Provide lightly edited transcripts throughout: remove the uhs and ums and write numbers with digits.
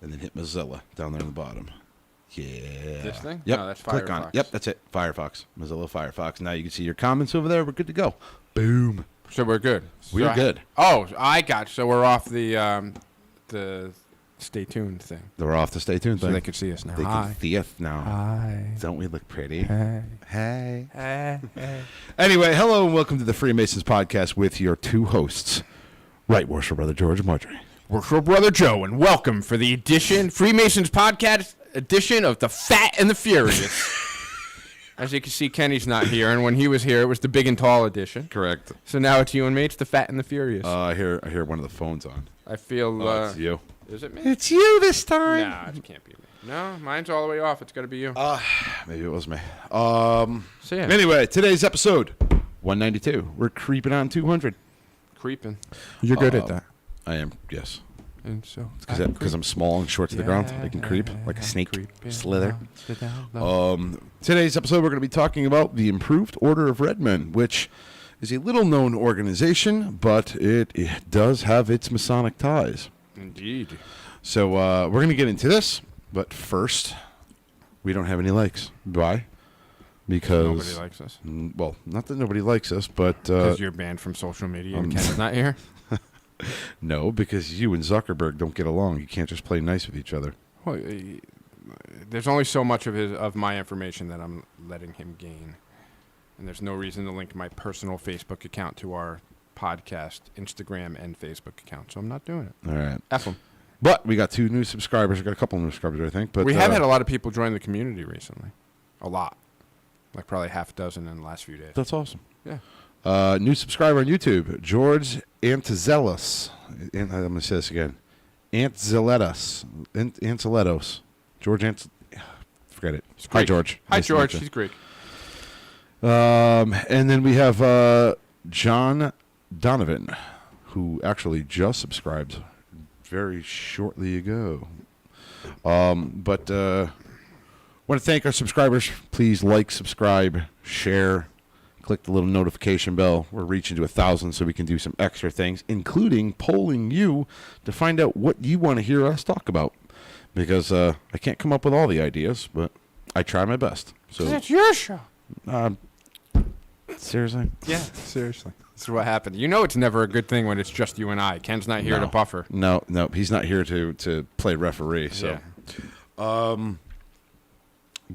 and then hit Mozilla down there in the bottom. Yeah. This thing? Yep. No, that's Click on Firefox. it. Yep, that's it. Firefox. Mozilla Firefox. Now you can see your comments over there. We're good to go. Boom. So we're good. We're good. I got you. So we're off the stay tuned thing. We're off the stay tuned So thing. they can see us now. They Hi. can see us now. Hi. Don't we look pretty? Hey. Hey. Hey. Anyway, hello and welcome to the Freemasons podcast with your two hosts. Right, Worship Brother George and Marjorie. Worship Brother Joe, and welcome for the Freemasons podcast edition of The Fat and the Furious. As you can see, Kenny's not here, and when he was here, it was the Big and Tall edition. Correct. So now it's you and me. It's The Fat and the Furious. I hear one of the phones on. I feel... It's you. Is it me? It's you this time. Nah, it can't be me. No, mine's all the way off. It's got to be you. Maybe it was me. So yeah. Anyway, today's episode, 192. We're creeping on 200. Creeping. You're good at that. I am, yes. And so Because I'm small and short to the ground. I can creep like a snake. Slither. Today's episode, we're going to be talking about the Improved Order of Redmen, which is a little-known organization, but it does have its Masonic ties. Indeed. So we're going to get into this, but first, we don't have any likes. Why? Because nobody likes us. Well, not that nobody likes us, but Because you're banned from social media and Ken's not here. No, because you and Zuckerberg don't get along. You can't just play nice with each other. Well, there's only so much of my information that I'm letting him gain, and there's no reason to link my personal Facebook account to our podcast Instagram and Facebook account, so I'm not doing it. All right. F them. But we got 2 new subscribers. We got a couple new subscribers, I think. But we have had a lot of people join the community recently. A lot. Like probably half a dozen in the last few days. That's awesome. Yeah. New subscriber on YouTube, George Antizelos. I'm going to say this again. Antzelettos. George forget it. Hi, George. Hi, Nice to George. meet you. He's Greek. And then we have John Donovan, who actually just subscribed very shortly ago. But want to thank our subscribers. Please like, subscribe, share, click the little notification bell. We're reaching to 1,000, so we can do some extra things, including polling you to find out what you want to hear us talk about. Because I can't come up with all the ideas, but I try my best. So it's your show. Seriously? Yeah, seriously. This is what happened. You know it's never a good thing when it's just you and I. Ken's not here to buffer. No, he's not here to play referee. So, yeah.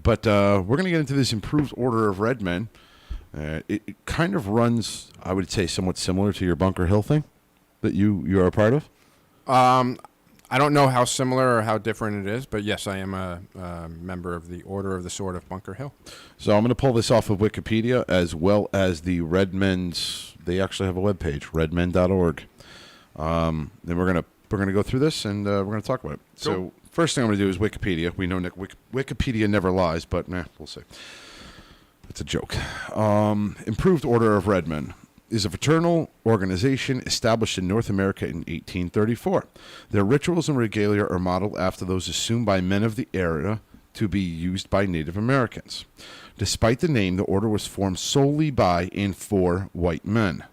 But we're going to get into this Improved Order of Redmen. It kind of runs, I would say, somewhat similar to your Bunker Hill thing that you are a part of. I don't know how similar or how different it is, but yes, I am a member of the Order of the Sword of Bunker Hill. So I'm going to pull this off of Wikipedia as well as the Redmen's. They actually have a webpage, redmen.org. Then we're going to go through this and we're going to talk about it. Cool. So first thing I'm going to do is Wikipedia. We know Wikipedia never lies, but we'll see. It's a joke. Improved Order of Redmen is a fraternal organization established in North America in 1834. Their rituals and regalia are modeled after those assumed by men of the era to be used by Native Americans. Despite the name, the order was formed solely by and for white men.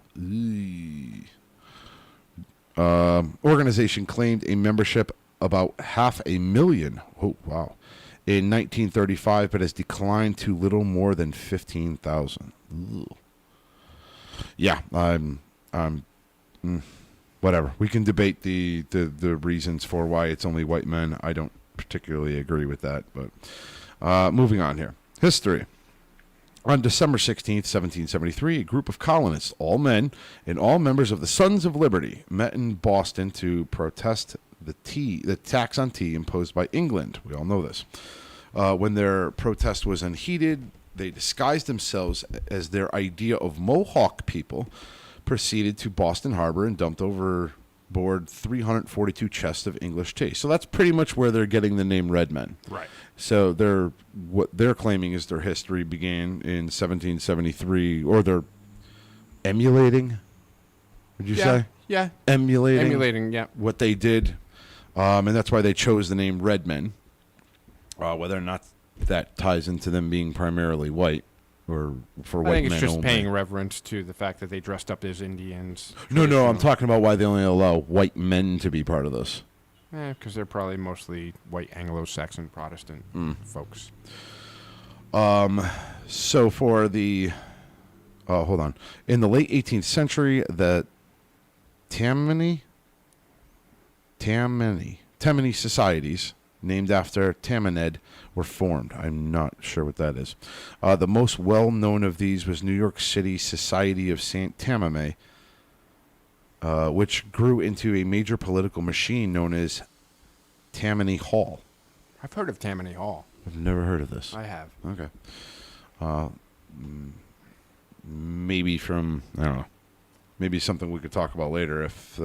Organization claimed a membership about 500,000. Oh, wow. In 1935, but has declined to little more than 15,000. Yeah, whatever. We can debate the reasons for why it's only white men. I don't particularly agree with that, but moving on here. History. On December 16th, 1773, a group of colonists, all men and all members of the Sons of Liberty, met in Boston to protest the tax on tea imposed by England. We all know this. When their protest was unheeded, they disguised themselves as their idea of Mohawk people, proceeded to Boston Harbor and dumped overboard 342 chests of English tea. So that's pretty much where they're getting the name Redmen. Right. So what they're claiming is their history began in 1773, or they're emulating, would you say? Yeah. Emulating, yeah. what they did. And that's why they chose the name Redmen. Whether or not that ties into them being primarily white or for white men only. I think it's just paying reverence to the fact that they dressed up as Indians. No, I'm talking about why they only allow white men to be part of this. Because they're probably mostly white Anglo-Saxon Protestant folks. So for the... hold on. In the late 18th century, the Tammany societies, named after Tamaned, were formed. I'm not sure what that is. The most well-known of these was New York City Society of St. Tammany, which grew into a major political machine known as Tammany Hall. I've heard of Tammany Hall. I've never heard of this. I have. Okay. Maybe from, I don't know, maybe something we could talk about later if...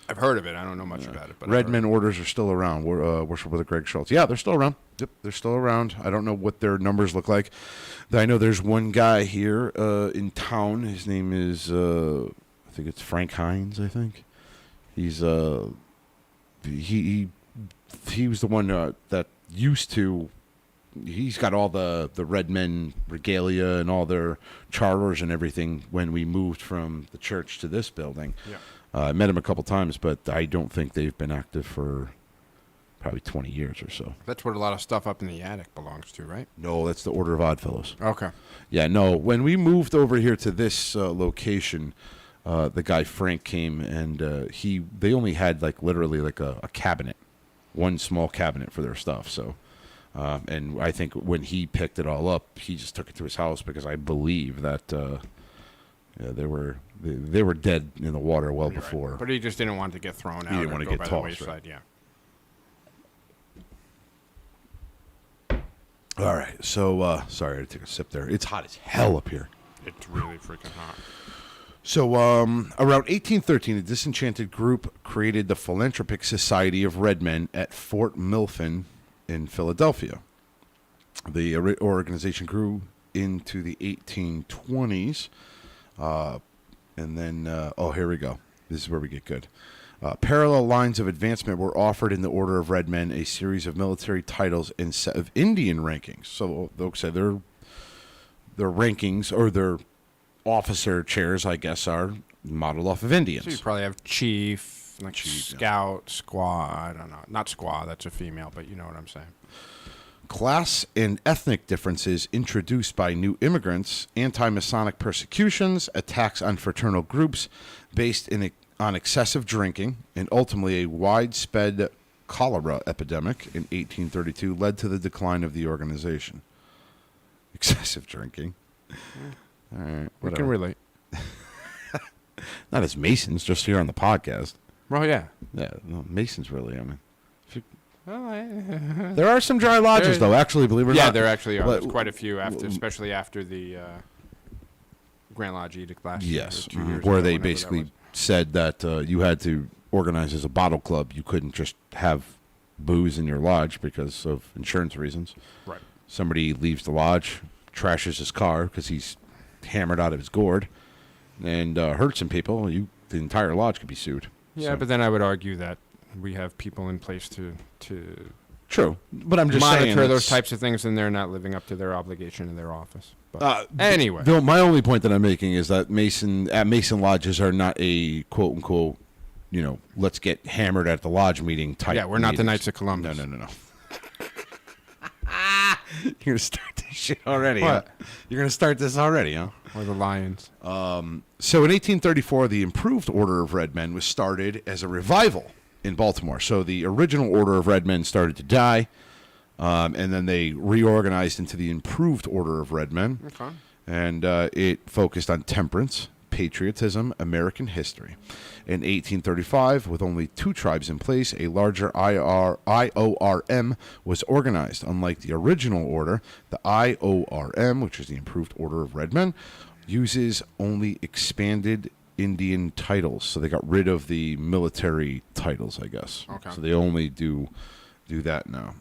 I've heard of it. I don't know much about it. But Redmen orders are still around. Worship with Greg Schultz. Yeah, they're still around. Yep, they're still around. I don't know what their numbers look like. I know there's one guy here in town. His name is, I think it's Frank Hines, I think. He's, he was the one that used to... He's got all the Redmen regalia and all their charters and everything when we moved from the church to this building. Yeah. I met him a couple times, but I don't think they've been active for probably 20 years or so. That's what a lot of stuff up in the attic belongs to, right? No, that's the Order of Oddfellows. Okay. Yeah, no. When we moved over here to this location, the guy Frank came and they only had literally a cabinet, one small cabinet for their stuff. So, and I think when he picked it all up, he just took it to his house because I believe that they were dead in the water well before. Right. But he just didn't want to get thrown out. He didn't want to get tossed. Right. Yeah. All right. So, sorry, I had to take a sip there. It's hot as hell up here. It's really freaking hot. So, around 1813, a disenchanted group created the Philanthropic Society of Redmen at Fort Milford in Philadelphia. The organization grew into the 1820s. And then, here we go. This is where we get good. Parallel lines of advancement were offered in the Order of Redmen, a series of military titles and set of Indian rankings. So they'll say their rankings or their officer chairs, I guess, are modeled off of Indians. So you probably have chief, scout, squaw. I don't know. Not squaw. That's a female, but you know what I'm saying. Class and ethnic differences introduced by new immigrants, anti-Masonic persecutions, attacks on fraternal groups based on excessive drinking, and ultimately a widespread cholera epidemic in 1832 led to the decline of the organization. Excessive drinking. All right, we can relate. Not as Masons, just here on the podcast. Well, yeah. Yeah, no, Masons really, I mean... There are some dry lodges, though, actually, believe it or not. Yeah, there actually are. There's quite a few, especially after the Grand Lodge edict last year. Yes, 2 years where ago, they basically said that you had to organize as a bottle club. You couldn't just have booze in your lodge because of insurance reasons. Right. Somebody leaves the lodge, trashes his car because he's hammered out of his gourd, and hurts some people. The entire lodge could be sued. Yeah, so. But then I would argue that we have people in place to True, but I'm just monitor those types of things, and they're not living up to their obligation in their office. But anyway, my only point that I'm making is that Mason lodges are not a quote unquote, let's get hammered at the lodge meeting type. Yeah, we're not meetings. the Knights of Columbus. No. You're gonna start this shit already. What? Huh? You're gonna start this already, huh? Or the Lions. So in 1834, the Improved Order of Redmen was started as a revival in Baltimore. So the original Order of Redmen started to die, and then they reorganized into the Improved Order of Redmen. Okay. And it focused on temperance, patriotism, American history. In 1835, with only 2 tribes in place, a larger IORM was organized. Unlike the original order, the IORM, which is the Improved Order of Redmen, uses only expanded Indian titles. So they got rid of the military titles, I guess. Okay. So they only do that now.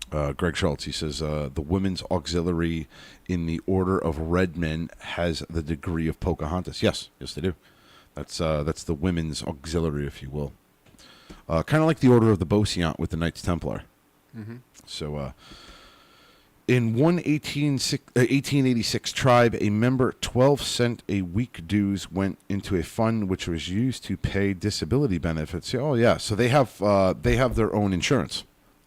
Greg Schultz, he says, the women's auxiliary in the Order of Redmen has the degree of Pocahontas. Yes, they do. That's the women's auxiliary, if you will. Kind of like the Order of the Beauseant with the Knights Templar. Mm-hmm. So, In one 1886 tribe, a member 12-cent a week dues went into a fund which was used to pay disability benefits. Oh yeah, so they have their own insurance.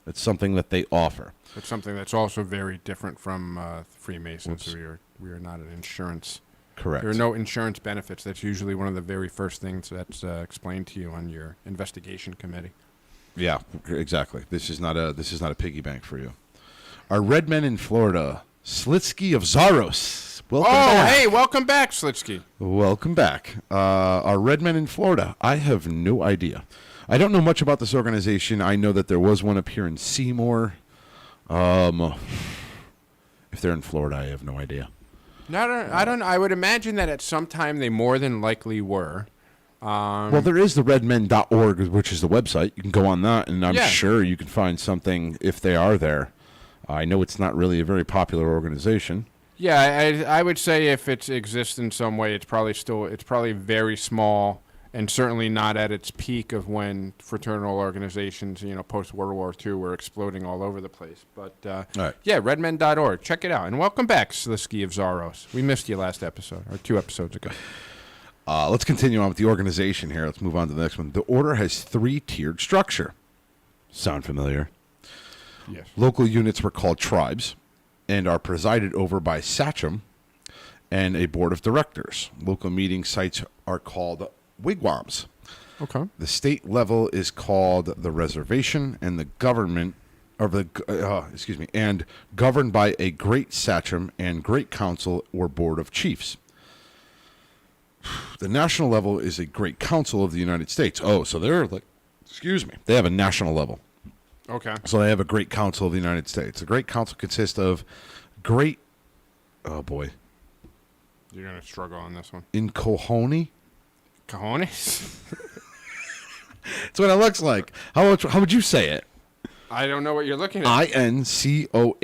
It's something that they offer. It's something that's also very different from Freemasons. We are not an insurance. Correct. There are no insurance benefits. That's usually one of the very first things that's explained to you on your investigation committee. Yeah, exactly. This is not a piggy bank for you. Our Redmen in Florida, Slitsky of Zaros. Welcome back. Hey, welcome back, Slitsky. Welcome back. Our Redmen in Florida. I have no idea. I don't know much about this organization. I know that there was one up here in Seymour. If they're in Florida, I have no idea. I would imagine that at some time they more than likely were. Well, there is the redmen.org, which is the website. You can go on that, and I'm sure you can find something if they are there. I know it's not really a very popular organization. Yeah, I would say if it exists in some way, it's probably very small, and certainly not at its peak of when fraternal organizations, post World War II, were exploding all over the place. But right. Yeah, redmen.org, check it out, and welcome back, Slisky of Zaros. We missed you last episode or 2 episodes ago. Let's continue on with the organization here. Let's move on to the next one. The order has 3-tiered structure. Sound familiar? Yes. Local units were called tribes and are presided over by sachem and a board of directors. Local meeting sites are called wigwams. Okay. The state level is called the reservation, and the government, and governed by a great sachem and great council or board of chiefs. The national level is a great council of the United States. Oh, so they're they have a national level. Okay. So they have a great council of the United States. The great council consists of oh boy. You're going to struggle on this one. In Cojones? That's what it looks like. How would you say it? I don't know what you're looking at. Incohonee.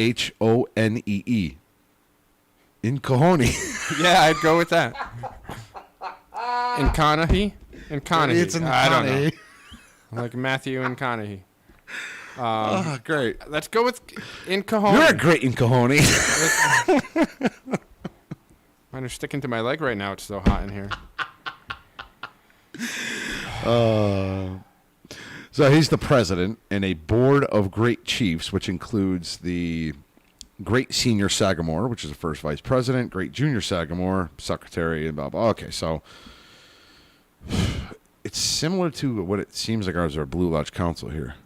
In Cojones. Yeah, I'd go with that. In Conahy? In Conahy. It's in I don't know. Conahy. Like Matthew and Conahy. Great. Let's go with in Cojones. You're a great in Cojones. Mine are sticking to my leg right now. It's so hot in here. So he's the president and a board of great chiefs, which includes the great senior sagamore, which is the first vice president, great junior sagamore, secretary, and blah, blah. Okay, so it's similar to what it seems like ours, our Blue Lodge Council here.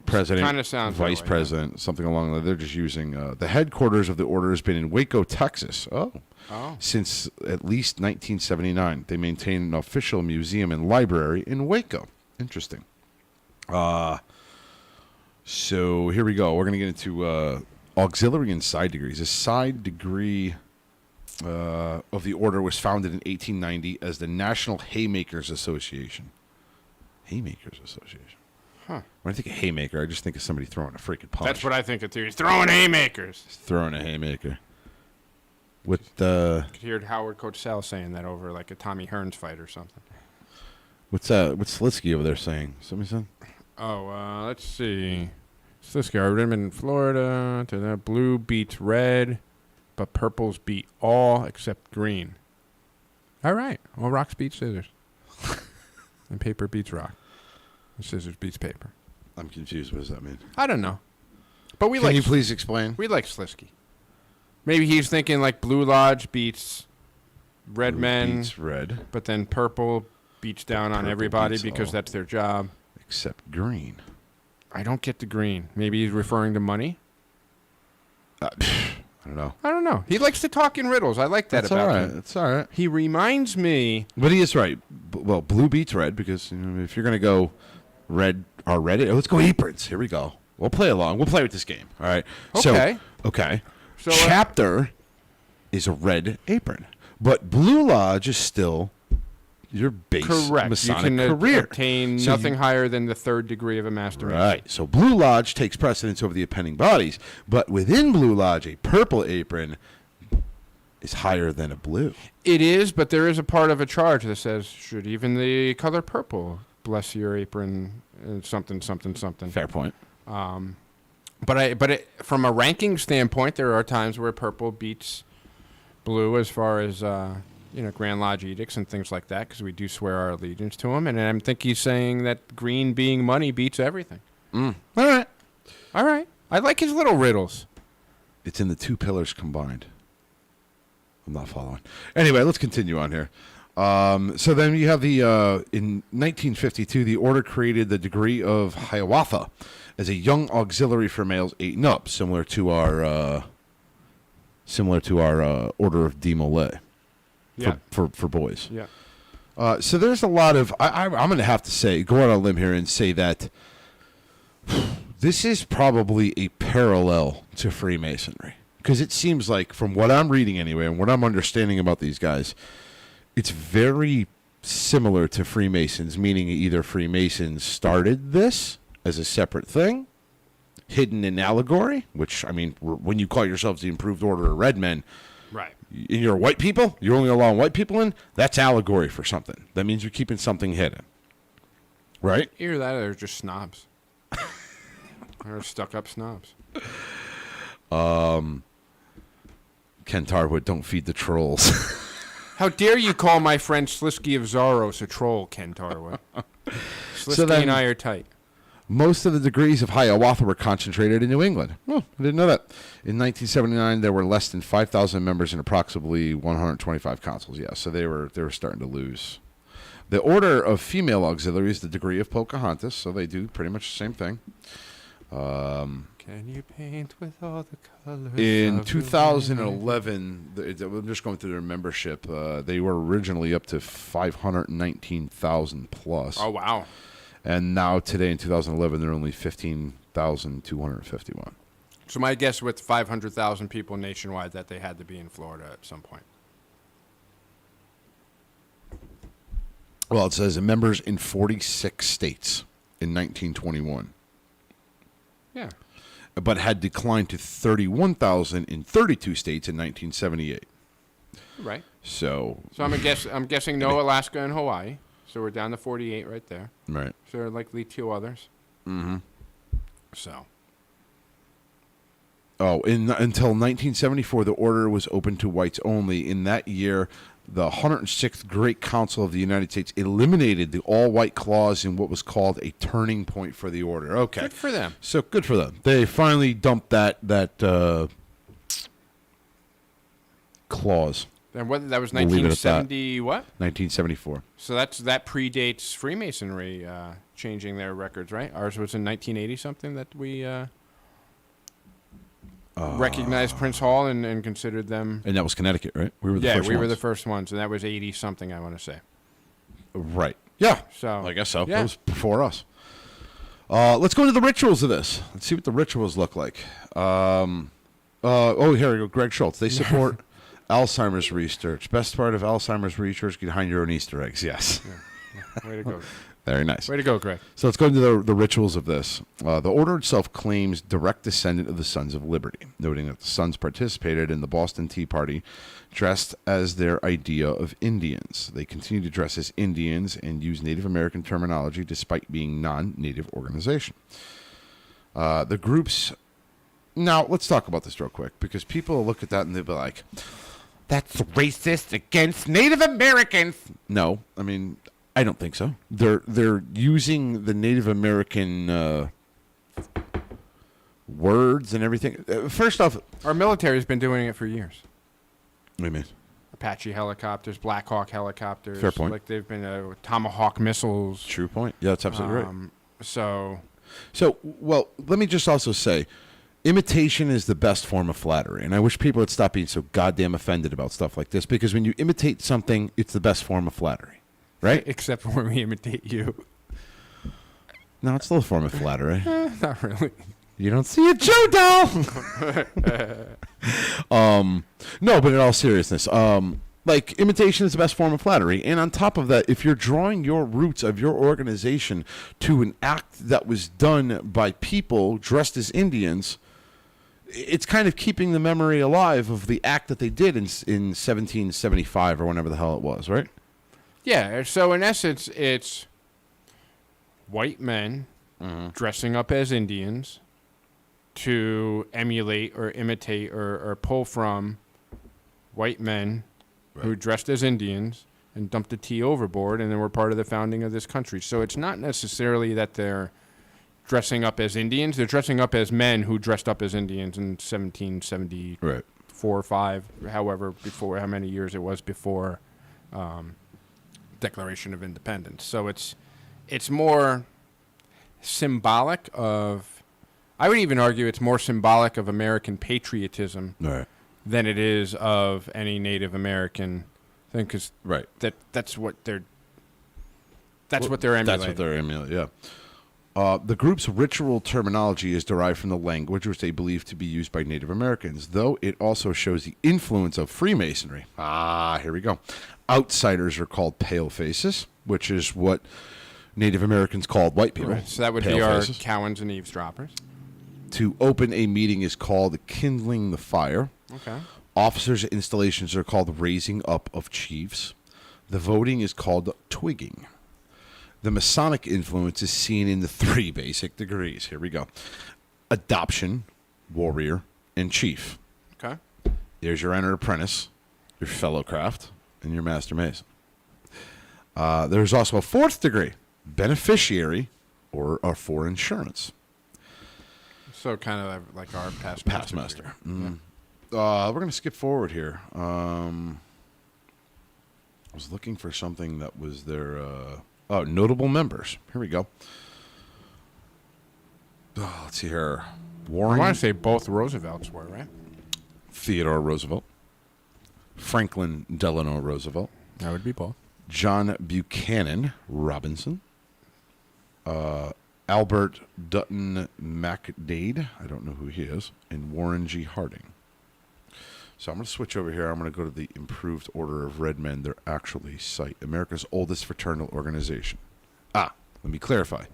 President, Kinda sounds vice that way, president, something along that. They're just using the headquarters of the order has been in Waco, Texas. Since at least 1979. They maintain an official museum and library in Waco. Interesting. So here we go. We're going to get into auxiliary and side degrees. A side degree of the order was founded in 1890 as the National Haymakers Association. Haymakers Association. Huh. When I think of haymaker, I just think of somebody throwing a freaking punch. That's what I think of too. He's throwing haymakers. He's throwing a haymaker. With the I could hear Howard Cosell saying that over like a Tommy Hearns fight or something. what's Slitsky over there saying? Somebody said? Oh, let's see. Slitsky, our Redmen in Florida. To the blue beats red, but purples beat all except green. All right. Well, rocks beat scissors, and paper beats rock. And scissors beats paper. I'm confused. What does that mean? I don't know, but Can you please explain? We like Slitsky. Maybe he's thinking like Blue Lodge beats Redmen, beats red, but then purple beats down on Purple everybody beats because all. that's their job. except green. I don't get the green. Maybe he's referring to money. I don't know. I don't know. He likes to talk in riddles. I like that That's about all right. him. That's all right. He reminds me. But he is right. Well, blue beats red because if you're going to go red, let's go aprons. Here we go. We'll play along. We'll play with this game. All right. Okay. So chapter is a red apron, but Blue Lodge is still your base Correct. Masonic You can career. obtain So nothing higher than the 3rd degree of a Master Mason. Right. So Blue Lodge takes precedence over the appending bodies, but within Blue Lodge, a purple apron is higher than a blue. It is, but there is a part of a charge that says, should even the color purple bless your apron, something, something, something. Fair point. From a ranking standpoint, there are times where purple beats blue as far as Grand Lodge edicts and things like that, because we do swear our allegiance to him. And I think he's saying that green being money beats everything. All right. I like his little riddles. It's in the two pillars combined. I'm not following. Anyway, let's continue on here. So then you have the in 1952, the order created the degree of Hiawatha as a young auxiliary for males 8 and up, similar to our order of Demolay for boys. Yeah. So there's a lot of I'm going to have to say, go out on a limb here and say that this is probably a parallel to Freemasonry, because it seems like, from what I'm reading anyway and what I'm understanding about these guys, it's very similar to Freemasons, meaning either Freemasons started this as a separate thing, hidden in allegory, which, I mean, when you call yourselves the Improved Order of Redmen, Right. and you're white people, you're only allowing white people in, that's allegory for something. That means you're keeping something hidden. Right? Either that or they're just snobs. They're stuck-up snobs. Ken Tarwood, don't feed the trolls. How dare you call my friend Slisky of Zaros a troll, Ken Tarwood? Slisky and I are tight. Most of the degrees of Hiawatha were concentrated in New England. Oh, I didn't know that. In 1979, there were less than 5,000 members and approximately 125 consuls. Yeah, so they were starting to lose. The order of female auxiliaries, the degree of Pocahontas, so they do pretty much the same thing. Can you paint with all the colors? In 2011, I'm just going through their membership. They were originally up to 519,000 plus. Oh, wow. And now today in 2011, they're only 15,251. So my guess with 500,000 people nationwide that they had to be in Florida at some point. Well, it says members in 46 states in 1921. Yeah. But had declined to 31,000 in 32 states in 1978. Right. So I'm guessing no Alaska and Hawaii. So we're down to 48 right there. Right. So there are likely 2 others. Mm-hmm. So. Oh, until 1974, the order was open to whites only. In that year, the 106th Great Council of the United States eliminated the all-white clause in what was called a turning point for the order. Okay. Good for them. So good for them. They finally dumped that clause. And what that was We'll leave it at that. 1970 what? 1974. So that predates Freemasonry changing their records, right? Ours was in 1980 something that we recognized Prince Hall and considered them. And that was Connecticut, right? We were the first we were ones. the first ones, and that was 80 something, I want to say. Right. Yeah. So I guess so. Yeah. That was before us. Let's go into the rituals of this. Let's see what the rituals look like. Here we go. Greg Schultz. They support Alzheimer's research. Best part of Alzheimer's research, get behind your own Easter eggs. Yes. Yeah. Way to go. Very nice. Way to go, Greg. So let's go into the rituals of this. The order itself claims direct descendant of the Sons of Liberty, noting that the Sons participated in the Boston Tea Party dressed as their idea of Indians. They continue to dress as Indians and use Native American terminology despite being non-Native organization. The groups... Now, let's talk about this real quick, because people look at that and they'll be like, that's racist against Native Americans. No, I mean... I don't think so. They're using the Native American words and everything. First off, our military's been doing it for years. What do you mean? Apache helicopters, Black Hawk helicopters. Fair point. Like they've been Tomahawk missiles. True point. Yeah, that's absolutely right. So, well, let me just also say, imitation is the best form of flattery, and I wish people would stop being so goddamn offended about stuff like this, because when you imitate something, it's the best form of flattery. Right? Except when we imitate you. No, it's still a form of flattery. Not really. You don't see a Joe doll. No, but in all seriousness, like, imitation is the best form of flattery. And on top of that, if you're drawing your roots of your organization to an act that was done by people dressed as Indians, it's kind of keeping the memory alive of the act that they did in 1775 or whenever the hell it was, right? Yeah, so in essence, it's white men dressing up as Indians to emulate or imitate or pull from white men who dressed as Indians and dumped the tea overboard and then were part of the founding of this country. So it's not necessarily that they're dressing up as Indians. They're dressing up as men who dressed up as Indians in 1774 or 5, however, before how many years it was before Declaration of Independence. So it's more symbolic of, I would even argue it's more symbolic of American patriotism than it is of any Native American thing, because that's what they're emulating. That's what they're emulating, yeah. The group's ritual terminology is derived from the language which they believe to be used by Native Americans, though it also shows the influence of Freemasonry. Here we go. Outsiders are called palefaces, which is what Native Americans called white people. Right. So that would be our Cowans and eavesdroppers. To open a meeting is called kindling the fire. Okay. Officers' installations are called raising up of chiefs. The voting is called twigging. The Masonic influence is seen in the 3 basic degrees. Here we go. Adoption, warrior, and chief. Okay. There's your enter apprentice, your fellow craft, and your master mason. There's also a 4th degree, beneficiary, or for insurance. So kind of like our past master. Mm. Yeah. We're going to skip forward here. I was looking for something that was their notable members. Here we go. Let's see here. I want to say both Roosevelts were, right? Theodore Roosevelt. Franklin Delano Roosevelt. That would be both. John Buchanan Robinson. Albert Dutton MacDade. I don't know who he is. And Warren G. Harding. So I'm going to switch over here. I'm going to go to the Improved Order of Redmen, their actually site, America's oldest fraternal organization. Let me clarify.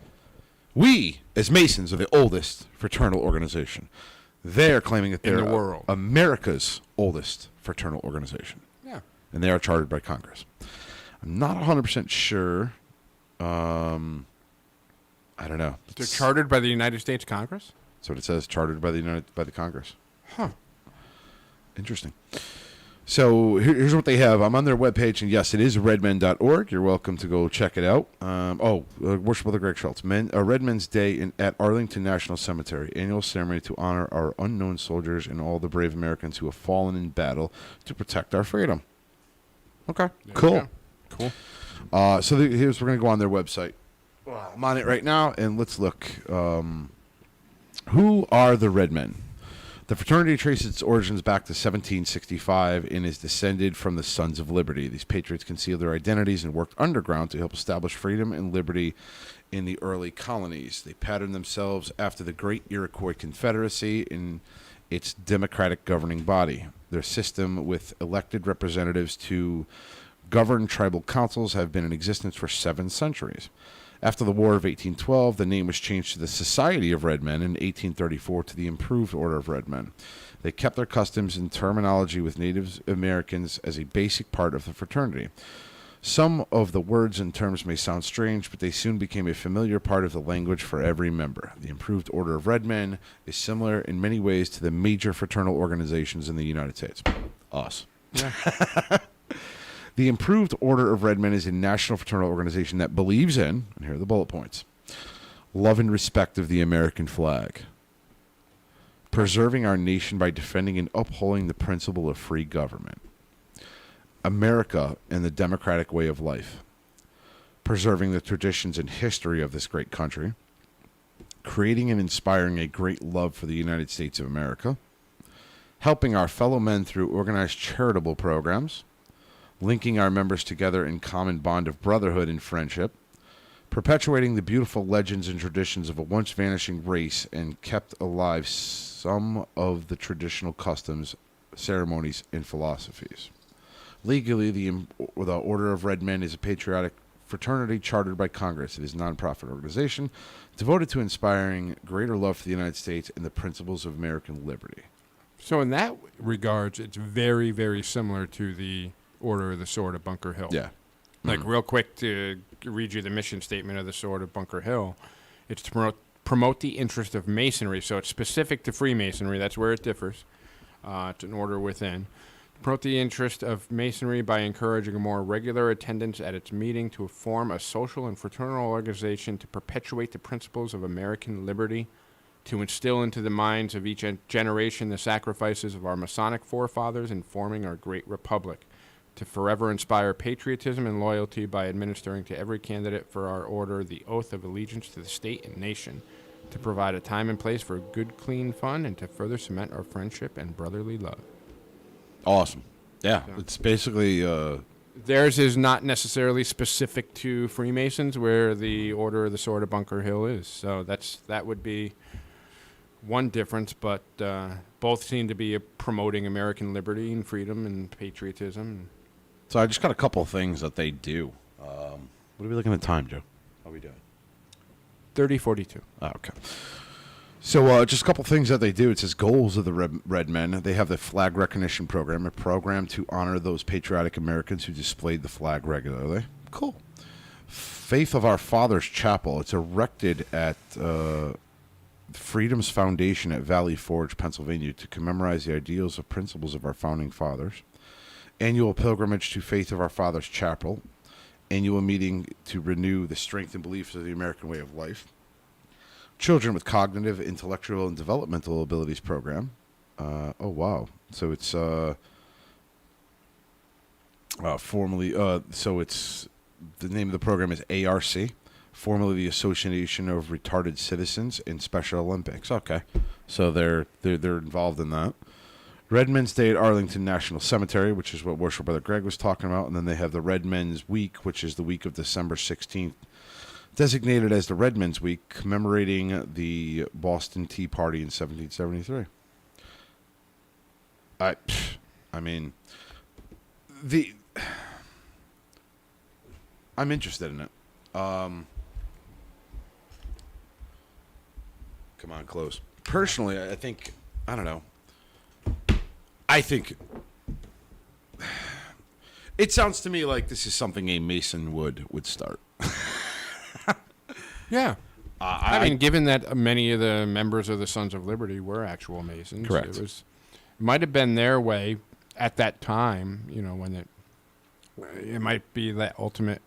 We, as Masons, are the oldest fraternal organization. They're claiming that they're in the world. America's oldest fraternal organization. Yeah. And they are chartered by Congress. I'm not 100% sure. I don't know. They're chartered by the United States Congress? That's what it says, chartered by the Congress. Huh. Interesting. So here's what they have. I'm on their webpage, and yes, it is redmen.org. You're welcome to go check it out. Worship Brother Greg Schultz. Redmen's Day at Arlington National Cemetery. Annual ceremony to honor our unknown soldiers and all the brave Americans who have fallen in battle to protect our freedom. Okay, cool. Cool. We're going to go on their website. I'm on it right now, and let's look. Who are the Redmen? The fraternity traces its origins back to 1765 and is descended from the Sons of Liberty. These patriots concealed their identities and worked underground to help establish freedom and liberty in the early colonies. They patterned themselves after the Great Iroquois Confederacy in its democratic governing body. Their system with elected representatives to govern tribal councils have been in existence for 7 centuries. After the War of 1812, the name was changed to the Society of Red Men, in 1834 to the Improved Order of Redmen. They kept their customs and terminology with Native Americans as a basic part of the fraternity. Some of the words and terms may sound strange, but they soon became a familiar part of the language for every member. The Improved Order of Redmen is similar in many ways to the major fraternal organizations in the United States. Us. Yeah. The Improved Order of Redmen is a national fraternal organization that believes in, and here are the bullet points, love and respect of the American flag, preserving our nation by defending and upholding the principle of free government, America and the democratic way of life, preserving the traditions and history of this great country, creating and inspiring a great love for the United States of America, helping our fellow men through organized charitable programs, linking our members together in common bond of brotherhood and friendship, perpetuating the beautiful legends and traditions of a once vanishing race and kept alive some of the traditional customs, ceremonies, and philosophies. Legally, the Order of Red Men is a patriotic fraternity chartered by Congress. It is a nonprofit organization devoted to inspiring greater love for the United States and the principles of American liberty. So in that regards, it's very, very similar to the Order of the Sword of Bunker Hill. Yeah. Like, real quick to read you the mission statement of the Sword of Bunker Hill. It's to promote the interest of Masonry. So it's specific to Freemasonry. That's where it differs. It's an order within. Promote the interest of Masonry by encouraging a more regular attendance at its meeting to form a social and fraternal organization to perpetuate the principles of American liberty, to instill into the minds of each generation the sacrifices of our Masonic forefathers in forming our great republic, to forever inspire patriotism and loyalty by administering to every candidate for our order the oath of allegiance to the state and nation, to provide a time and place for good, clean fun, and to further cement our friendship and brotherly love. Awesome. Yeah, it's basically... Theirs is not necessarily specific to Freemasons, where the Order of the Sword of Bunker Hill is. So that would be one difference, but both seem to be promoting American liberty and freedom and patriotism. So I just got a couple of things that they do. What are we looking at time, Joe? How are we doing? 30:42. Oh, okay. So just a couple things that they do. It says goals of the Red Men. They have the flag recognition program, a program to honor those patriotic Americans who displayed the flag regularly. Cool. Faith of Our Fathers Chapel. It's erected at Freedom's Foundation at Valley Forge, Pennsylvania, to commemorate the ideals and principles of our founding fathers. Annual pilgrimage to Faith of Our Fathers Chapel. Annual meeting to renew the strength and beliefs of the American way of life. Children with Cognitive, Intellectual, and Developmental Abilities Program. Oh, wow. So it's formerly, so it's, the name of the program is ARC, formerly the Association of Retarded Citizens in Special Olympics. Okay. So they're involved in that. Redmen's Day at Arlington National Cemetery, which is what Worship Brother Greg was talking about. And then they have the Redmen's Week, which is the week of December 16th. Designated as the Redmen's Week, commemorating the Boston Tea Party in 1773. I mean, I'm interested in it. Come on, close. Personally, I think, I don't know. I think it sounds to me like this is something a Mason would start. Yeah. I mean, given that many of the members of the Sons of Liberty were actual Masons, correct. It might have been their way at that time, when it might be that ultimate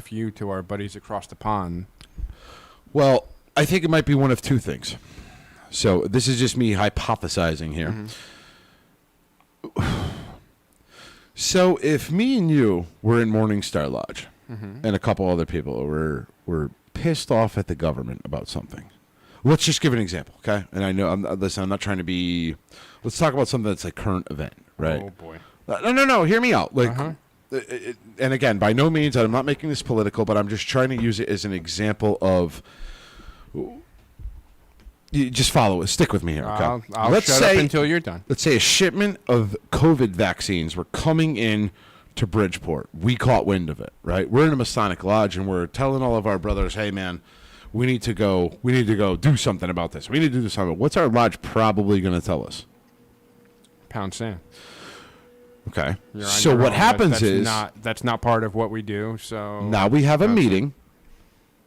FU to our buddies across the pond. Well, I think it might be one of two things. So this is just me hypothesizing here. Mm-hmm. So if me and you were in Morningstar Lodge, mm-hmm. and a couple other people were pissed off at the government about something. Let's just give an example, okay? And I know, I'm not trying to be... Let's talk about something that's a current event, right? Oh, boy. No, hear me out. And again, by no means, I'm not making this political, but I'm just trying to use it as an example of... You just follow it. Stick with me here, okay? I'll shut up until you're done. Let's say a shipment of COVID vaccines were coming in to Bridgeport. We caught wind of it, right? We're in a Masonic lodge, and we're telling all of our brothers, hey, man, we need to go do something about this. We need to do something. What's our lodge probably going to tell us? Pound sand. Okay. So what happens is... That's not part of what we do, so... Now we have a meeting.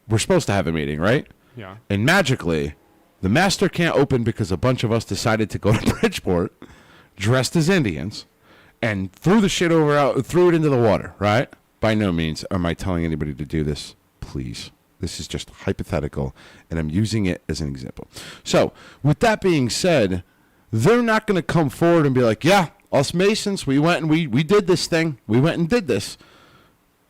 We're supposed to have a meeting, right? Yeah. And magically, the master can't open because a bunch of us decided to go to Bridgeport dressed as Indians and threw it into the water, right? By no means am I telling anybody to do this. Please. This is just hypothetical, and I'm using it as an example. So, with that being said, they're not going to come forward and be like, yeah, us Masons, we went and we did this thing. We went and did this,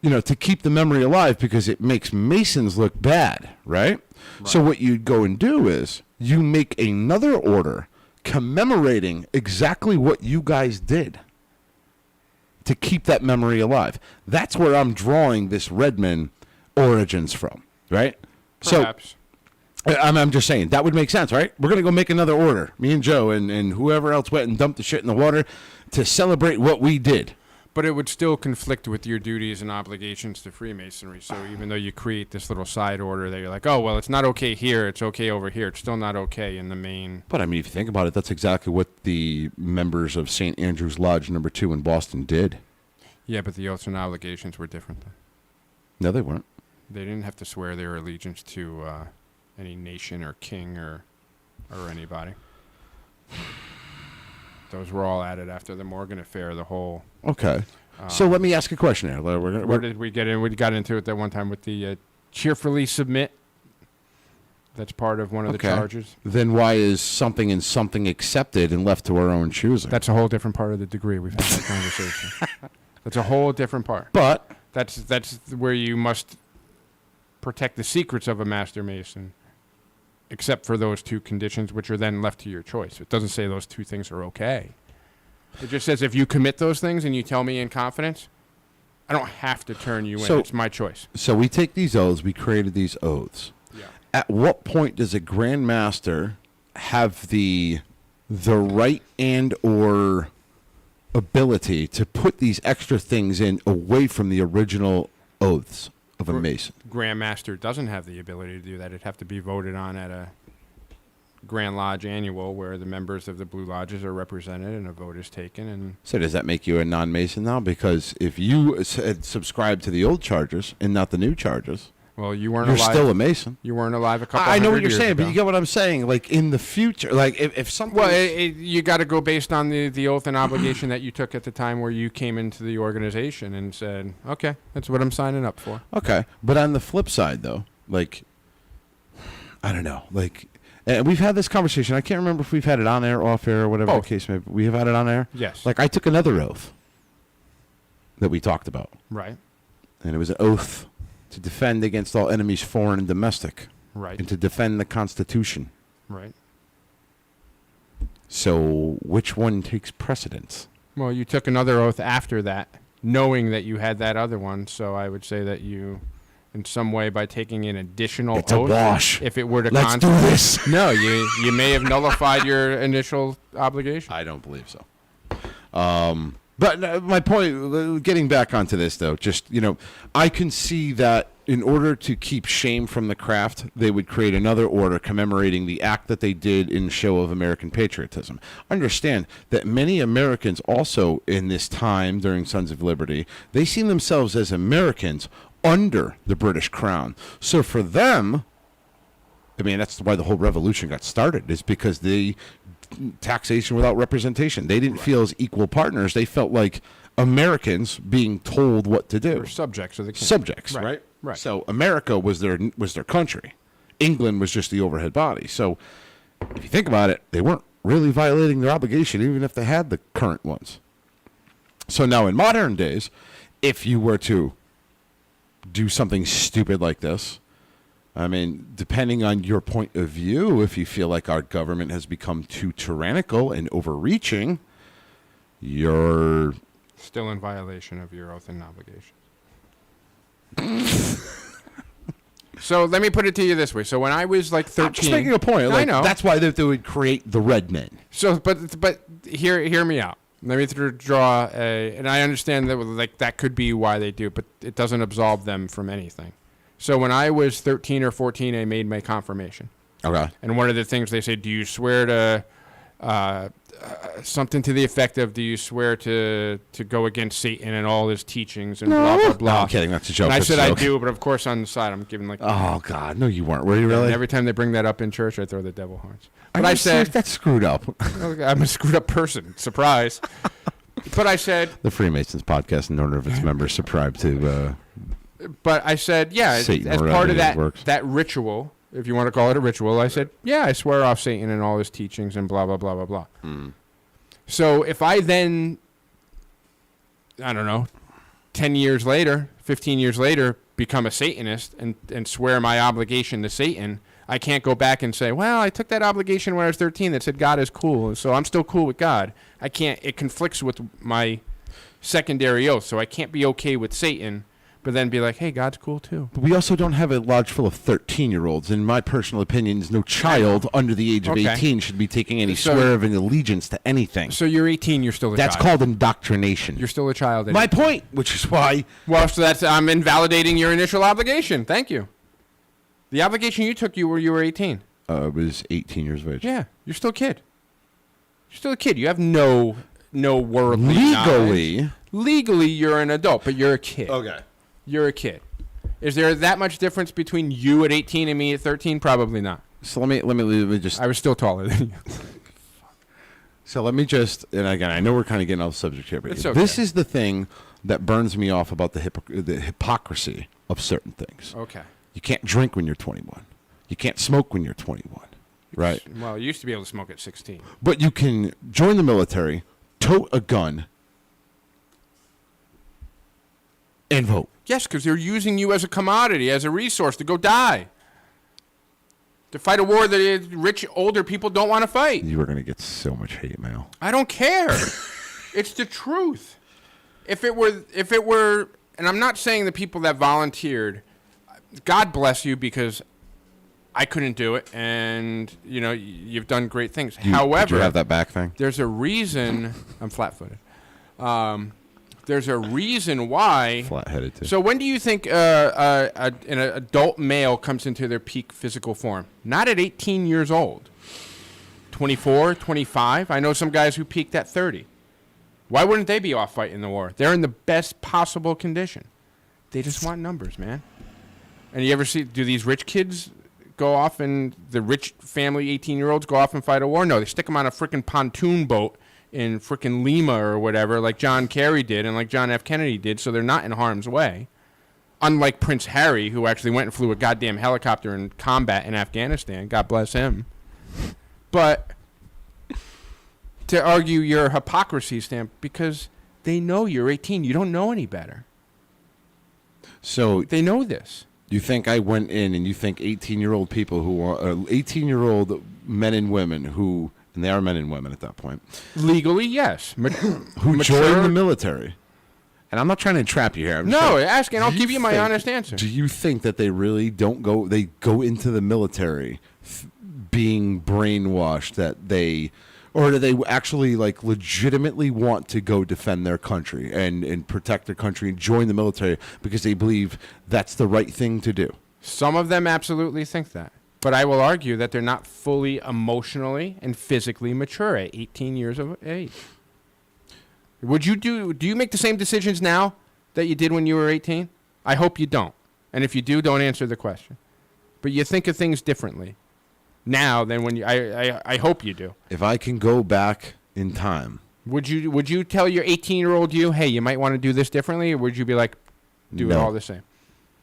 to keep the memory alive because it makes Masons look bad, right? So what you go and do is you make another order commemorating exactly what you guys did to keep that memory alive. That's where I'm drawing this Redmen origins from, right? Perhaps. So I'm just saying, that would make sense, right? We're going to go make another order, me and Joe and whoever else went and dumped the shit in the water to celebrate what we did. But it would still conflict with your duties and obligations to Freemasonry. So even though you create this little side order that you're like, oh, well, it's not okay here, it's okay over here, it's still not okay in the main. But I mean, if you think about it, that's exactly what the members of St. Andrew's Lodge No. 2 in Boston did. Yeah, but the oaths and obligations were different then. No, they weren't. They didn't have to swear their allegiance to any nation or king or anybody. Those were all added after the Morgan affair. The whole. Okay. So let me ask a question here. Where did we get in? We got into it that one time with the cheerfully submit. That's part of one of the charges. Then why is something and something accepted and left to our own choosing? That's a whole different part of the degree. We've had that conversation. That's a whole different part. But that's where you must protect the secrets of a Master Mason, except for those two conditions, which are then left to your choice. It doesn't say those two things are okay. It just says if you commit those things and you tell me in confidence, I don't have to turn you in. It's my choice. So we take these oaths. We created these oaths. Yeah. At what point does a Grand Master have the right and or ability to put these extra things in away from the original oaths of a Mason? Grand Master doesn't have the ability to do that. It'd have to be voted on at a Grand Lodge annual where the members of the Blue Lodges are represented and a vote is taken. And so does that make you a non-Mason now? Because if you had subscribed to the old charges and not the new charges, well, you're alive. Still a Mason. You weren't alive a couple. I know what you're saying, ago. But you get what I'm saying. Like in the future, like if something. Well, you got to go based on the oath and obligation that you took at the time where you came into the organization and said, "Okay, that's what I'm signing up for." Okay, but on the flip side, though, like I don't know, like we've had this conversation. I can't remember if we've had it on air, off air, or whatever the case may be. We have had it on air. Yes. Like I took another oath that we talked about. Right. And it was an oath to defend against all enemies, foreign and domestic. Right. And to defend the Constitution. Right. So which one takes precedence? Well, you took another oath after that, knowing that you had that other one. So I would say that you, in some way, by taking an additional oath, a wash. If it were to Let's do this. No, you may have nullified your initial obligation. I don't believe so. But my point, getting back onto this, though, just, I can see that in order to keep shame from the craft, they would create another order commemorating the act that they did in show of American patriotism. Understand that many Americans also in this time during Sons of Liberty, they see themselves as Americans under the British Crown. So for them, I mean, that's why the whole revolution got started, is because taxation without representation. They didn't feel as equal partners. They felt like Americans being told what to do. They're subjects of the king. Subjects, right? Right. So America was their country. England was just the overhead body. So if you think about it, they weren't really violating their obligation, even if they had the current ones. So now in modern days, if you were to do something stupid like this, I mean, depending on your point of view, if you feel like our government has become too tyrannical and overreaching, you're still in violation of your oath and obligations. So let me put it to you this way. So when I was like 13... I'm just making a point. Like, I know. That's why they would create the Redmen. So, but hear me out. Let me draw and I understand that like that could be why they do, but it doesn't absolve them from anything. So when I was 13 or 14, I made my confirmation. Okay. And one of the things they say, do you swear to something to the effect of, do you swear to go against Satan and all his teachings and blah, blah, blah. No, I'm kidding. That's a joke. And I said I do, but of course on the side I'm giving like... Oh, God. No, you weren't. Were you really? And every time they bring that up in church, I throw the devil horns. But I said... That's screwed up. I'm a screwed up person. Surprise. But I said... The Freemasons podcast, and none of its members subscribe to... But I said, yeah, Satan, as part of that ritual, if you want to call it a ritual, I said, yeah, I swear off Satan and all his teachings and blah, blah, blah, blah, blah. Mm. So if I then, I don't know, 10 years later, 15 years later, become a Satanist and swear my obligation to Satan, I can't go back and say, well, I took that obligation when I was 13 that said God is cool, so I'm still cool with God. I can't, it conflicts with my secondary oath, so I can't be okay with Satan, but then be like, hey, God's cool too. But we also don't have a lodge full of 13-year-olds. In my personal opinion, no child under the age of 18 should be taking any swear of an allegiance to anything. So you're 18, you're still a child. That's called indoctrination. You're still a child. My point, which is why... Well, so that's I'm invalidating your initial obligation. Thank you. The obligation you took, you were 18. I was 18 years of age. Yeah, you're still a kid. You're still a kid. You have no worldly knowledge. Legally, you're an adult, but you're a kid. Okay. You're a kid. Is there that much difference between you at 18 and me at 13? Probably not. So let me just. I was still taller than you. So let me just, and again, I know we're kind of getting off the subject here, but It's okay. this is the thing that burns me off about the hypocrisy of certain things. Okay. You can't drink when you're 21. You can't smoke when you're 21, right? Well, you used to be able to smoke at 16. But you can join the military, tote a gun, and vote. Yes, because they're using you as a commodity, as a resource to go die. To fight a war that rich, older people don't want to fight. You are going to get so much hate mail. I don't care. It's the truth. If it were, and I'm not saying the people that volunteered, God bless you, because I couldn't do it, and you've done great things. However, did you have that back thing? there's a reason. I'm flat-footed. There's a reason why. Flat-headed too. So when do you think an adult male comes into their peak physical form? Not at 18 years old. 24, 25. I know some guys who peaked at 30. Why wouldn't they be off fighting the war? They're in the best possible condition. They just want numbers, man. And you ever do these rich kids go off, and the rich family 18-year-olds go off and fight a war? No, they stick them on a freaking pontoon boat in frickin' Lima or whatever, like John Kerry did and like John F. Kennedy did, so they're not in harm's way. Unlike Prince Harry, who actually went and flew a goddamn helicopter in combat in Afghanistan. God bless him. But to argue your hypocrisy stamp, because they know you're 18. You don't know any better. So They know this. you think I went in, and you think 18-year-old people who are 18-year-old men and women who, and they are men and women at that point, Legally, yes. who join the military. And I'm not trying to trap you here. I'm just No, saying, ask and I'll give you my think- honest answer. Do you think that they really don't go? They go into the military being brainwashed that they, or do they actually like legitimately want to go defend their country and protect their country and join the military because they believe that's the right thing to do? Some of them absolutely think that. But I will argue that they're not fully emotionally and physically mature at 18 years of age. Do you make the same decisions now that you did when you were 18? I hope you don't. And if you do, don't answer the question. But you think of things differently now than when I hope you do. If I can go back in time, Would you tell your 18-year-old you, hey, you might want to do this differently, or would you be like, do it No. all the same?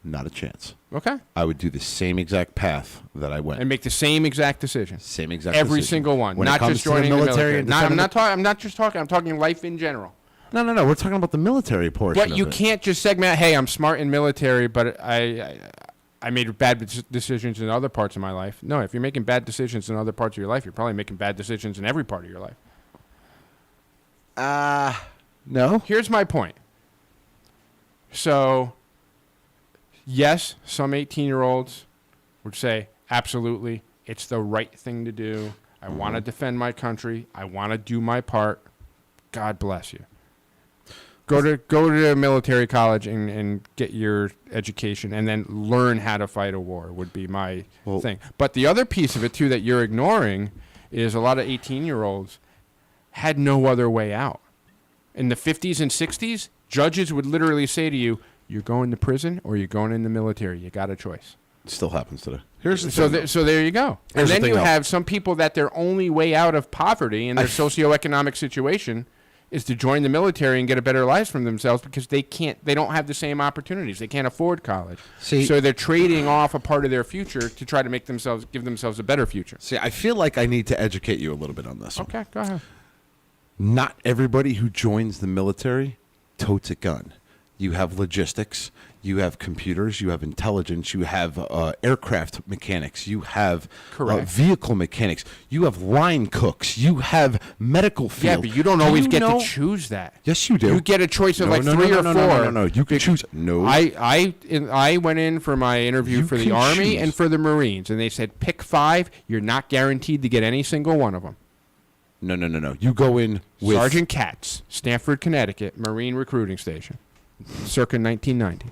not a chance. Okay. I would do the same exact path that I went. And make the same exact decision. Same exact Every decision. single one. When Not it comes just to the joining the military. and I'm defending I'm talking life in general. No. We're talking about the military portion. But you of it. can't just segment, hey, I'm smart in military, but I made bad decisions in other parts of my life. No, if you're making bad decisions in other parts of your life, you're probably making bad decisions in every part of your life. No. Here's my point. So, yes, some 18-year-olds would say, absolutely, it's the right thing to do. I want to defend my country. I want to do my part. God bless you. Go to a military college and get your education, and then learn how to fight a war would be my thing. But the other piece of it, too, that you're ignoring is a lot of 18-year-olds had no other way out. In the 50s and 60s, judges would literally say to you, you're going to prison or you're going in the military. You got a choice. It still happens today. Here's the So, thing, so there you go. Here's the And then thing, you though. have some people that their only way out of poverty and their socioeconomic situation is to join the military and get a better life for themselves because they don't have the same opportunities. They can't afford college. So they're trading off a part of their future to try to give themselves a better future. See, I feel like I need to educate you a little bit on this one. Okay, go ahead. Not everybody who joins the military totes a gun. You have logistics, you have computers, you have intelligence, you have aircraft mechanics, you have vehicle mechanics, you have line cooks, you have medical field. Yeah, but you don't always get to choose that. Yes, you do. You get a choice of No, three or four. No. You can choose. No. I went in for my interview for the Army choose. and for the Marines, and they said pick 5. You're not guaranteed to get any single one of them. No. You go in with Sergeant Katz, Stamford, Connecticut, Marine Recruiting Station, circa 1990.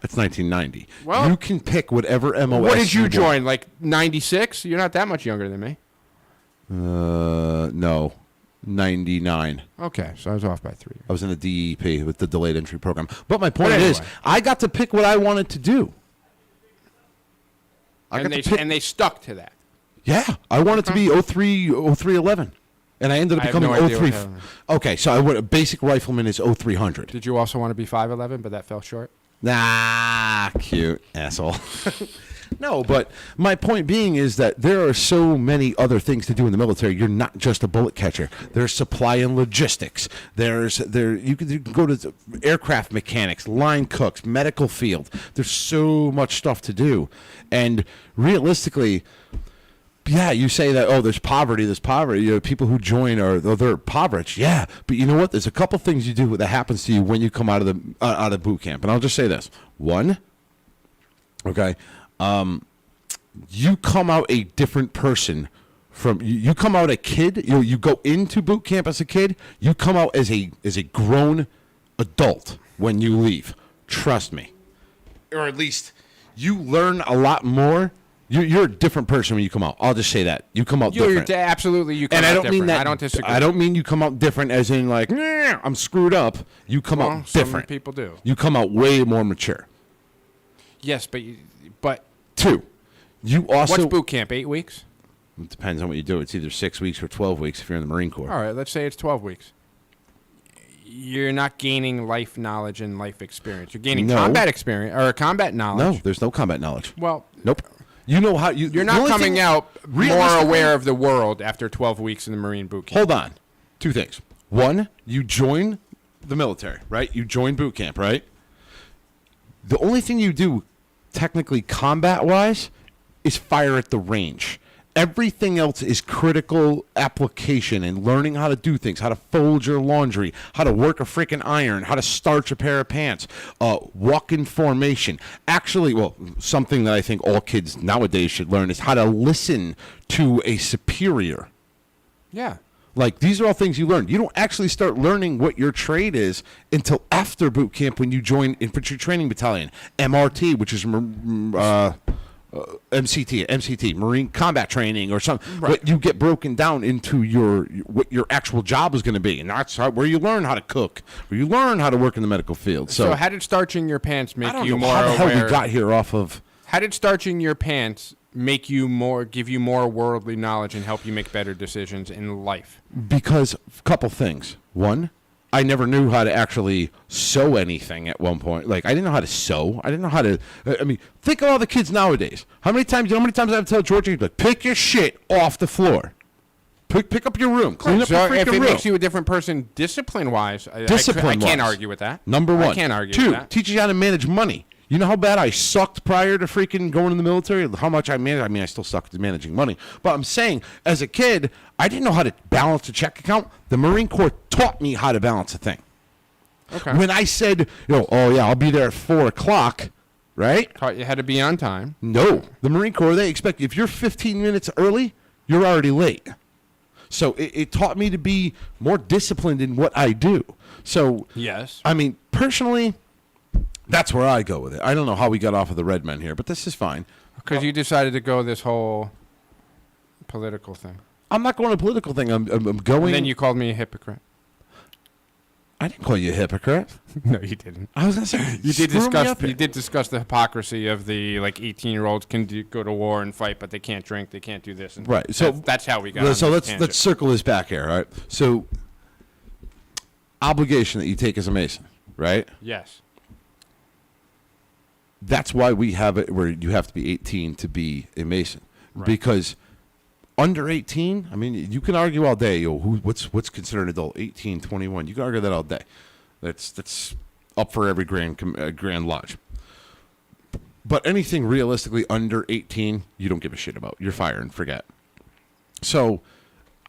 That's 1990. Well, you can pick whatever MOS. What did you want. join? Like 96? You're not that much younger than me. No. 99. Okay, so I was off by 3 years. I was in the DEP with the delayed entry program. But my point is, anyway. I got to pick what I wanted to do. And they stuck to that. Yeah, I wanted to be 0311. And I ended up I have becoming no idea 03. what that is. Okay, so a basic rifleman is 0300. Did you also want to be 5'11", but that fell short? Nah, cute asshole. No, but my point being is that there are so many other things to do in the military. You're not just a bullet catcher. There's supply and logistics. You can go to aircraft mechanics, line cooks, medical field. There's so much stuff to do, and realistically, yeah, you say that, oh, there's poverty. You know, people who join they're impoverished. Yeah, but you know what? There's a couple things you do that happens to you when you come out of boot camp, and I'll just say this: one, okay. You come out a different person from you come out a kid. You go into boot camp as a kid. You come out as a grown adult when you leave. Trust me, or at least you learn a lot more. You're a different person when you come out. I'll just say that you come out different. Absolutely, you come and out I don't different. mean that. I don't disagree. I don't mean you come out different as in like I'm screwed up. You come out different. Some people do. You come out way more mature. Yes, but 2, you also. What's boot camp? 8 weeks? It depends on what you do. It's either 6 weeks or 12 weeks if you're in the Marine Corps. All right, let's say it's 12 weeks. You're not gaining life knowledge and life experience. You're gaining combat experience or combat knowledge. No, there's no combat knowledge. Well, nope. You know how you're not coming out more aware of the world after 12 weeks in the Marine boot camp. Hold on. 2 things. 1, you join the military, right? You join boot camp, right? The only thing you do technically combat-wise is fire at the range. Everything else is critical application and learning how to do things, how to fold your laundry, how to work a freaking iron, how to starch a pair of pants, walk in formation. Actually, well, something that I think all kids nowadays should learn is how to listen to a superior. Yeah. Like, these are all things you learn. You don't actually start learning what your trade is until after boot camp when you join Infantry Training Battalion, MRT, which is MCT, Marine Combat Training, or something. Right. But you get broken down into what your actual job is going to be, and that's where you learn how to cook, where you learn how to work in the medical field. So how did starching your pants make you more how the aware? hell we got here off of? How did starching your pants make you give you more worldly knowledge and help you make better decisions in life? Because a couple things. 1, I never knew how to actually sew anything at one point. Like, I didn't know how to sew. I didn't know how to. I mean, think of all the kids nowadays. How many times I have to tell Georgie, like, pick your shit off the floor. Pick up your room. Clean up your freaking room. If it makes you a different person discipline-wise, I can't argue with that. Number 1. I can't argue 2, with that. teaches you how to manage money. You know how bad I sucked prior to freaking going in the military? How much I managed? I mean, I still sucked at managing money. But I'm saying, as a kid, I didn't know how to balance a check account. The Marine Corps taught me how to balance a thing. Okay. When I said, oh, yeah, I'll be there at 4 o'clock, right? Taught you how to be on time. No. The Marine Corps, they expect if you're 15 minutes early, you're already late. So it taught me to be more disciplined in what I do. So, yes. I mean, personally, that's where I go with it. I don't know how we got off of the Redmen here, but this is fine. Because you decided to go this whole political thing. I'm not going to political thing. I'm going. And then you called me a hypocrite. I didn't call you a hypocrite. No, you didn't. I was going to say you did discuss the hypocrisy of the 18-year-olds can go to war and fight, but they can't drink, they can't do this. And right. So that's how we got. So let's circle this back here. All right. So obligation that you take as a Mason, right? Yes. That's why we have it where you have to be 18 to be a Mason, right. Because under 18, I mean, you can argue all day. What's considered an adult? 18, 21. You can argue that all day. That's up for every grand lodge. But anything realistically under 18, you don't give a shit about. You're fired and forget. So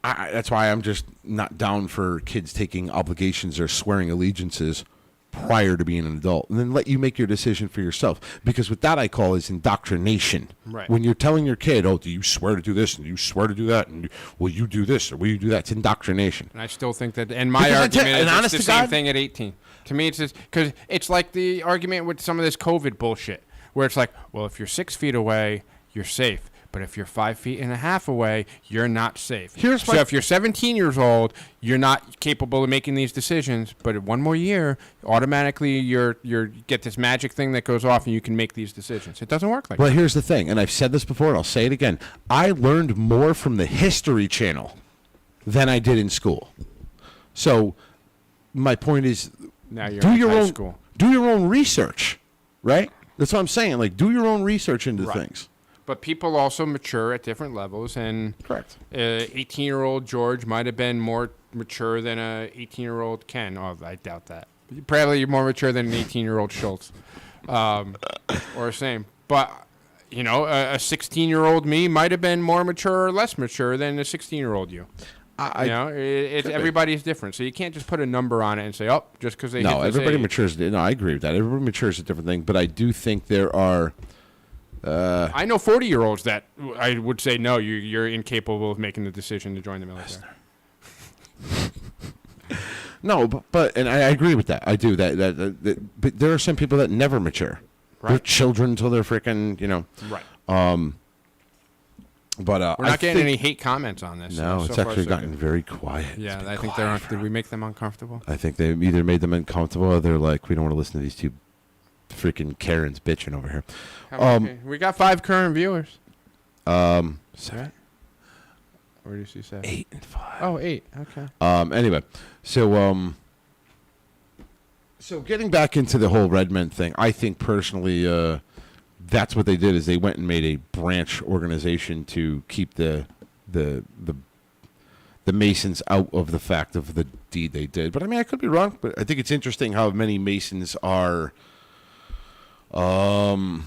that's why I'm just not down for kids taking obligations or swearing allegiances prior to being an adult, and then let you make your decision for yourself. Because what that I call is indoctrination. Right. When you're telling your kid, do you swear to do this, and you swear to do that, and will you do this, or will you do that? It's indoctrination. And I still think that, and my argument is it's the same thing at 18. To me, it's just, because it's like the argument with some of this COVID bullshit, where it's like, well, if you're 6 feet away, you're safe. But if you're 5.5 feet away, you're not safe. So if you're 17 years old, you're not capable of making these decisions. But in one more year, automatically you get this magic thing that goes off, and you can make these decisions. It doesn't work like that. Well, here's the thing, and I've said this before, and I'll say it again. I learned more from the History Channel than I did in school. So my point is, Now you're do in your high own school. do your own research, right? That's what I'm saying. Like, do your own research into Right. things. But people also mature at different levels, and Correct. 18-year-old George might have been more mature than a 18-year-old Ken. Oh, I doubt that. Probably more mature than an 18-year-old Schultz, or same. But you know, a 16-year-old me might have been more mature or less mature than a 16-year-old you. Everybody's different, so you can't just put a number on it and say, "Oh, just because they." No, hit this everybody age. matures. No, I agree with that. Everybody matures a different thing, but I do think there are. I know 40-year-olds that I would say, "No, you're incapable of making the decision to join the military." No, but and I agree with that. I do that. But there are some people that never mature. Right. They're children until they're freaking, Right. But We're not getting any hate comments on this. No, so it's far, actually so gotten good. very quiet. Yeah, It's I been think quiet did we make them uncomfortable? I think they either made them uncomfortable or they're like, we don't want to listen to these two freaking Karens bitching over here. We got 5 current viewers. 7, Right? Where do you see 7? 8, and 5. Oh, 8. Okay. Anyway, so getting back into the whole Redmen thing, I think personally, that's what they did is they went and made a branch organization to keep the Masons out of the fact of the deed they did. But I mean, I could be wrong. But I think it's interesting how many Masons are. Many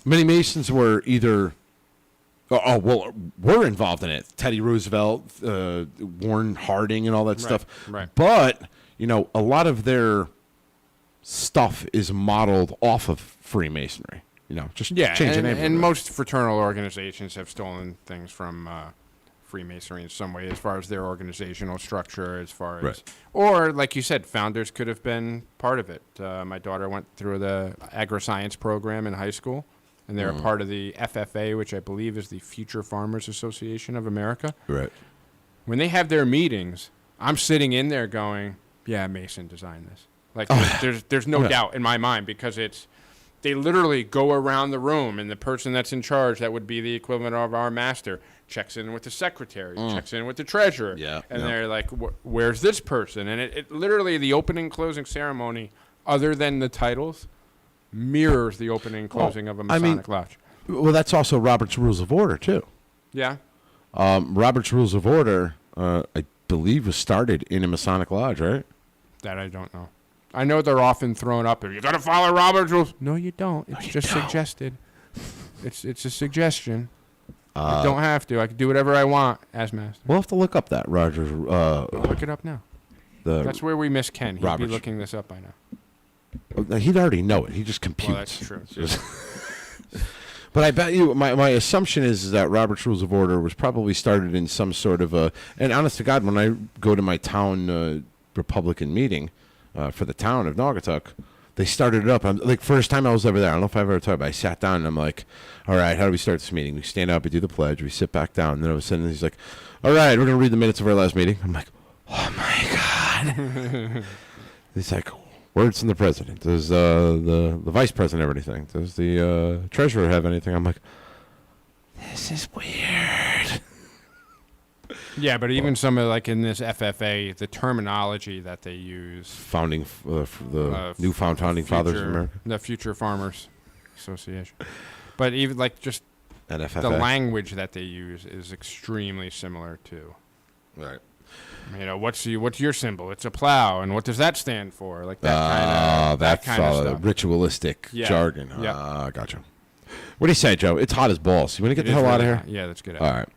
Masons were either. We're involved in it. Teddy Roosevelt, Warren Harding, and all that stuff. Right. But you know, a lot of their stuff is modeled off of Freemasonry. You know, just change the name. And most fraternal organizations have stolen things from Freemasonry in some way, as far as their organizational structure, as far as, or like you said, founders could have been part of it. My daughter went through the agri-science program in high school, and they're a part of the FFA, which I believe is the Future Farmers Association of America. Right. When they have their meetings, I'm sitting in there going, "Yeah, Mason designed this." Like, there's no doubt in my mind, because they literally go around the room, and the person that's in charge, that would be the equivalent of our master, checks in with the secretary, checks in with the treasurer. Yeah, and they're like, where's this person? And it literally, the opening closing ceremony, other than the titles, mirrors the opening and closing of a Masonic lodge. Well, that's also Robert's Rules of Order, too. Yeah. Robert's Rules of Order, I believe, was started in a Masonic lodge, right? That I don't know. I know they're often thrown up. You got to follow Robert's rules. No, you don't. It's just suggested. It's a suggestion. You don't have to. I can do whatever I want as master. We'll have to look up that Roger's. Look it up now. That's where we miss Ken. He'd Robert's. be looking this up by now. He'd already know it. He just computes. Well, that's true. But I bet you, my assumption is that Robert's Rules of Order was probably started in some sort of a. And honest to God, when I go to my town Republican meeting for the town of Naugatuck, they started it up. I'm like, first time I was ever there. I don't know if I've ever talked about it. I sat down and I'm like, all right, how do we start this meeting? We stand up, we do the pledge, we sit back down. And then all of a sudden he's like, all right, we're going to read the minutes of our last meeting. I'm like, oh my God. He's like, words from the president. Does the vice president have anything? Does the treasurer have anything? I'm like, this is weird. Yeah, but even some of, like, in this FFA, the terminology that they use. Newfound Founding Fathers of America. The Future Farmers Association. But even, like, just NFFA. the language that they use is extremely similar to. Right. You know, what's your symbol? It's a plow, and what does that stand for? Like that kind of stuff. Ritualistic jargon. Yeah. Gotcha. What do you say, Joe? It's hot as balls. You want to get the hell out of here? Yeah, let's get out. All right.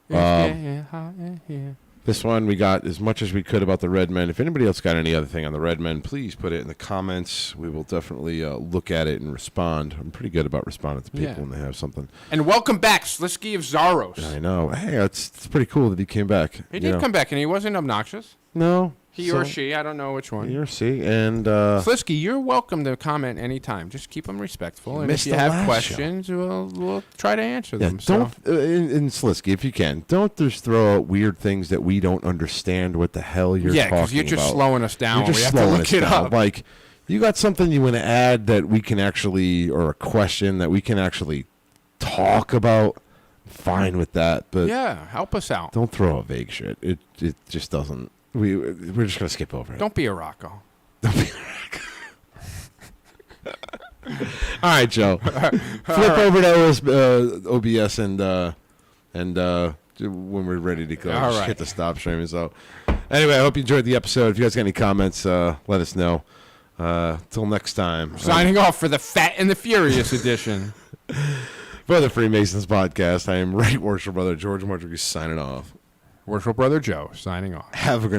Yeah. This one, we got as much as we could about the Redmen. If anybody else got any other thing on the Redmen, please put it in the comments. We will definitely look at it and respond. I'm pretty good about responding to people when they have something. And welcome back, Slisky of Zaros. I know. Hey, it's pretty cool that he came back. He did come back, and he wasn't obnoxious. No, He or she, I don't know which one. He or she. And Slisky, you're welcome to comment anytime. Just keep them respectful. And if you have questions, we'll try to answer them. Don't, in Slisky, if you can, don't just throw out weird things that we don't understand what the hell you're talking about. Yeah, because you're just slowing us down. You're just slowing us down. Like, you got something you want to add that we can actually, or a question that we can actually talk about, fine with that. But yeah, help us out. Don't throw out vague shit. It just doesn't. We're just going to skip over it. Don't be a Rocco. Don't be a Rocco. All right, Joe. Flip over to OBS and when we're ready to go, just hit the stop stream. So, anyway, I hope you enjoyed the episode. If you guys got any comments, let us know. Till next time. Signing off for the Fat and the Furious edition. For the Freemasons podcast, I am Right Worship Brother George Rodriguez signing off. Worship Brother Joe signing off. Have a good